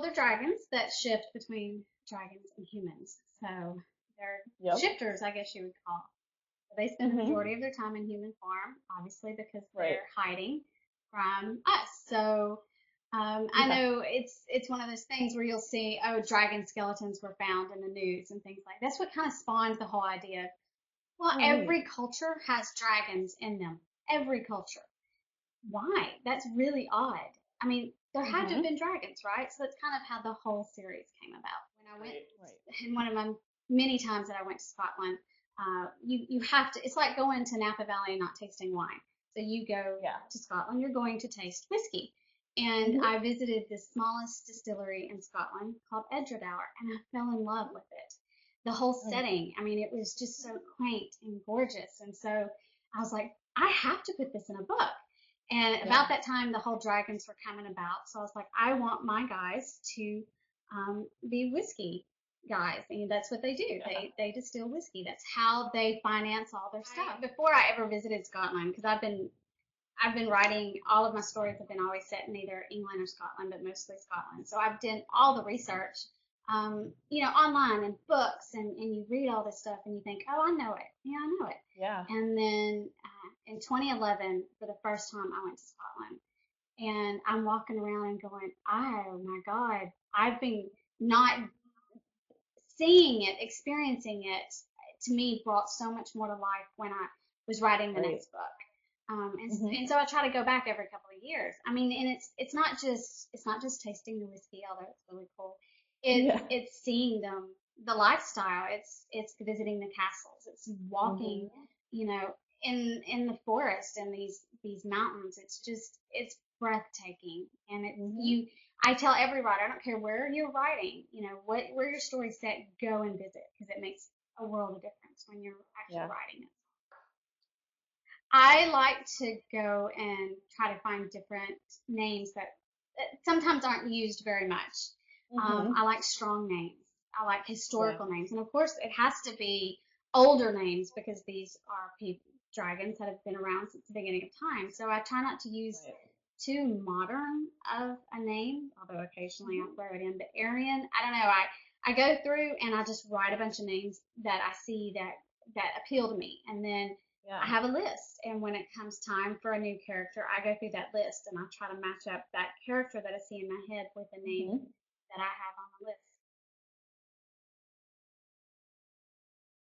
Well, they're dragons that shift between dragons and humans. So they're Yep. shifters, I guess you would call. They spend the Hmm. majority of their time in human form, obviously, because Right. they're hiding from us. So I Yeah. know it's one of those things where you'll see, oh, dragon skeletons were found in the news and things like that. That's what kind of spawned the whole idea. Well, Oh, neat. every culture has dragons in them. Every culture. Why? That's really odd. I mean, there had to have Hmm. been dragons, right? So that's kind of how the whole series came about. When I went, Right. Right. in one of my many times that I went to Scotland, you have to. It's like going to Napa Valley and not tasting wine. So you go Yeah. to Scotland, you're going to taste whiskey. And Hmm. I visited the smallest distillery in Scotland called Edgedour, and I fell in love with it. The whole Oh, setting, I mean, it was just so quaint and gorgeous. And so I was like, I have to put this in a book. And about yeah. that time, the whole dragons were coming about. So I was like, I want my guys to be whiskey guys. And that's what they do. Yeah. They distill whiskey. That's how they finance all their stuff. Before I ever visited Scotland, because I've been writing all of my stories have been always set in either England or Scotland, but mostly Scotland. So I've done all the research, online and books, and you read all this stuff and you think, oh, I know it. Yeah, I know it. Yeah. And then in 2011, for the first time, I went to Scotland, and I'm walking around and going, oh my God, I've been not seeing it, experiencing it. To me, brought so much more to life when I was writing the Right. next book. And, Hmm. and so I try to go back every couple of years. I mean, and it's not just tasting the whiskey, although it's really cool. It's Yeah. it's seeing them, the lifestyle. It's visiting the castles. It's walking, Hmm. you know, in the forest and these mountains. It's breathtaking, and it's Hmm. you. I tell every writer, I don't care where you're writing, where your story's set, go and visit because it makes a world of difference when you're actually Yeah. writing it. I like to go and try to find different names that sometimes aren't used very much. Hmm. I like strong names. I like Yeah. historical names. And of course, it has to be older names because these are dragons that have been around since the beginning of time. So I try not to use Right. too modern of a name, although occasionally I Hmm. throw it in. But Arian, I don't know. I go through and I just write a bunch of names that I see that appeal to me, and then I Yeah. have a list. And when it comes time for a new character, I go through that list and I try to match up that character that I see in my head with the name Hmm. that I have on the list.